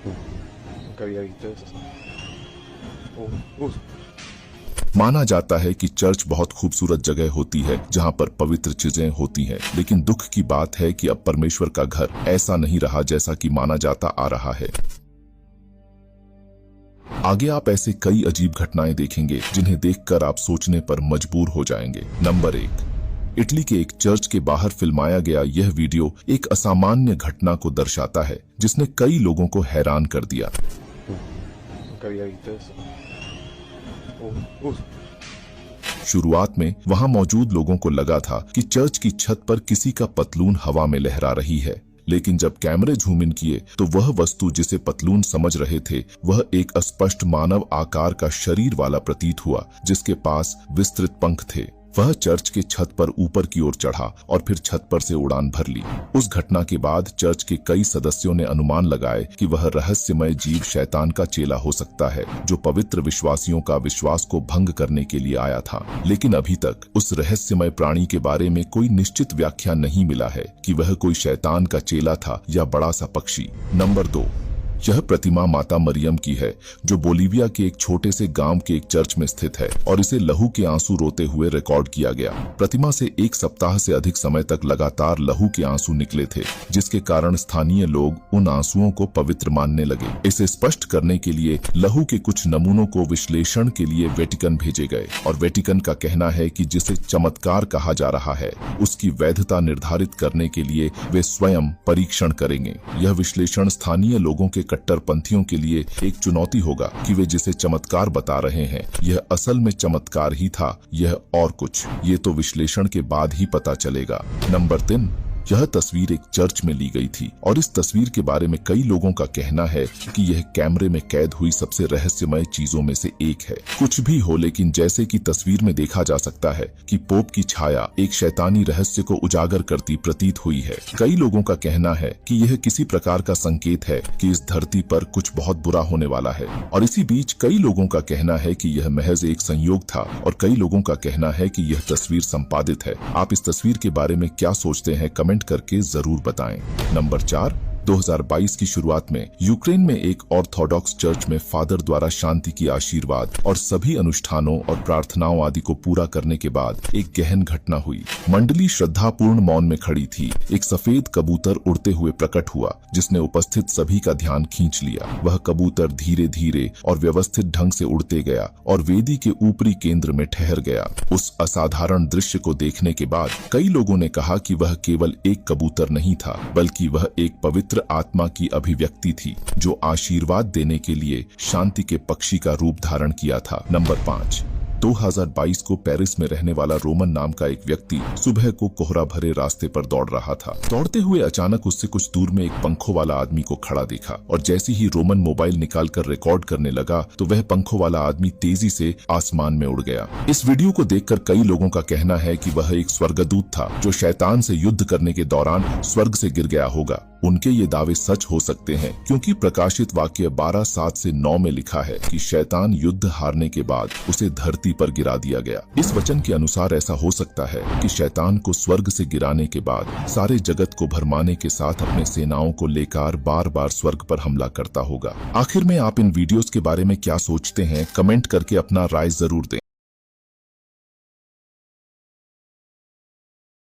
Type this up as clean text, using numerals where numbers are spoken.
Nunca había visto eso. माना जाता है कि चर्च बहुत खूबसूरत जगह होती है जहां पर पवित्र चीजें होती हैं, लेकिन दुख की बात है कि अब परमेश्वर का घर ऐसा नहीं रहा जैसा कि माना जाता आ रहा है। आगे आप ऐसे कई अजीब घटनाएं देखेंगे जिन्हें देखकर आप सोचने पर मजबूर हो जाएंगे। नंबर 1, इटली के एक चर्च के बाहर फिल्माया गया यह वीडियो एक असामान्य घटना को दर्शाता है जिसने कई लोगों को हैरान कर दिया। Nunca había visto eso. शुरुआत में वहां मौजूद लोगों को लगा था कि चर्च की छत पर किसी का पतलून हवा में लहरा रही है, लेकिन जब कैमरे झूम इन किए तो वह वस्तु जिसे पतलून समझ रहे थे वह एक अस्पष्ट मानव आकार का शरीर वाला प्रतीत हुआ जिसके पास विस्तृत पंख थे। वह चर्च के छत पर ऊपर की ओर चढ़ा और फिर छत पर से उड़ान भर ली। उस घटना के बाद चर्च के कई सदस्यों ने अनुमान लगाए कि वह रहस्यमय जीव शैतान का चेला हो सकता है जो पवित्र विश्वासियों का विश्वास को भंग करने के लिए आया था। लेकिन अभी तक उस रहस्यमय प्राणी के बारे में कोई निश्चित व्याख्या नहीं मिला है कि वह कोई शैतान का चेला था या बड़ा सा पक्षी। नंबर 2, यह प्रतिमा माता मरियम की है जो बोलीविया के एक छोटे से गांव के एक चर्च में स्थित है और इसे लहू के आंसू रोते हुए रिकॉर्ड किया गया। प्रतिमा से 1 सप्ताह से अधिक समय तक लगातार लहू के आंसू निकले थे जिसके कारण स्थानीय लोग उन आंसुओं को पवित्र मानने लगे। इसे स्पष्ट करने के लिए लहू के कुछ नमूनों को विश्लेषण के लिए वेटिकन भेजे गए और वेटिकन का कहना है कि जिसे चमत्कार कहा जा रहा है उसकी वैधता निर्धारित करने के लिए वे स्वयं परीक्षण करेंगे। यह विश्लेषण स्थानीय लोगों के कट्टरपंथियों के लिए एक चुनौती होगा कि वे जिसे चमत्कार बता रहे हैं यह असल में चमत्कार ही था यह और कुछ, ये तो विश्लेषण के बाद ही पता चलेगा। नंबर 3, यह तस्वीर एक चर्च में ली गई थी और इस तस्वीर के बारे में कई लोगों का कहना है कि यह कैमरे में कैद हुई सबसे रहस्यमय चीजों में से एक है। कुछ भी हो, लेकिन जैसे कि तस्वीर में देखा जा सकता है कि पोप की छाया एक शैतानी रहस्य को उजागर करती प्रतीत हुई है। कई लोगों का कहना है कि यह किसी प्रकार का संकेत है कि इस धरती पर कुछ बहुत बुरा होने वाला है, और इसी बीच कई लोगों का कहना है कि यह महज एक संयोग था और कई लोगों का कहना है कि यह तस्वीर संपादित है। आप इस तस्वीर के बारे में क्या सोचते हैं कमेंट करके जरूर बताएं। नंबर 4, 2022 की शुरुआत में यूक्रेन में एक ऑर्थोडॉक्स चर्च में फादर द्वारा शांति की आशीर्वाद और सभी अनुष्ठानों और प्रार्थनाओं आदि को पूरा करने के बाद एक गहन घटना हुई। मंडली श्रद्धापूर्ण मौन में खड़ी थी। एक सफेद कबूतर उड़ते हुए प्रकट हुआ जिसने उपस्थित सभी का ध्यान खींच लिया। वह कबूतर धीरे धीरे और व्यवस्थित ढंग से उड़ते गया और वेदी के ऊपरी केंद्र में ठहर गया। उस असाधारण दृश्य को देखने के बाद कई लोगों ने कहा कि वह केवल एक कबूतर नहीं था बल्कि वह एक पवित्र आत्मा की अभिव्यक्ति थी जो आशीर्वाद देने के लिए शांति के पक्षी का रूप धारण किया था। नंबर 5, 2022 को पेरिस में रहने वाला रोमन नाम का एक व्यक्ति सुबह को कोहरा भरे रास्ते पर दौड़ रहा था। दौड़ते हुए अचानक उससे कुछ दूर में एक पंखों वाला आदमी को खड़ा देखा और जैसे ही रोमन मोबाइल निकालकर रिकॉर्ड करने लगा तो वह पंखों वाला आदमी तेजी से आसमान में उड़ गया। इस वीडियो को देखकर कई लोगों का कहना है कि वह एक स्वर्गदूत था जो शैतान से युद्ध करने के दौरान स्वर्ग से गिर गया होगा। उनके ये दावे सच हो सकते हैं क्योंकि प्रकाशित वाक्य 12:7 से 9 में लिखा है कि शैतान युद्ध हारने के बाद उसे धरती पर गिरा दिया गया। इस वचन के अनुसार ऐसा हो सकता है कि शैतान को स्वर्ग से गिराने के बाद सारे जगत को भरमाने के साथ अपने सेनाओं को लेकर बार बार स्वर्ग पर हमला करता होगा। आखिर में आप इन वीडियोस के बारे में क्या सोचते हैं कमेंट करके अपना राय जरूर दें।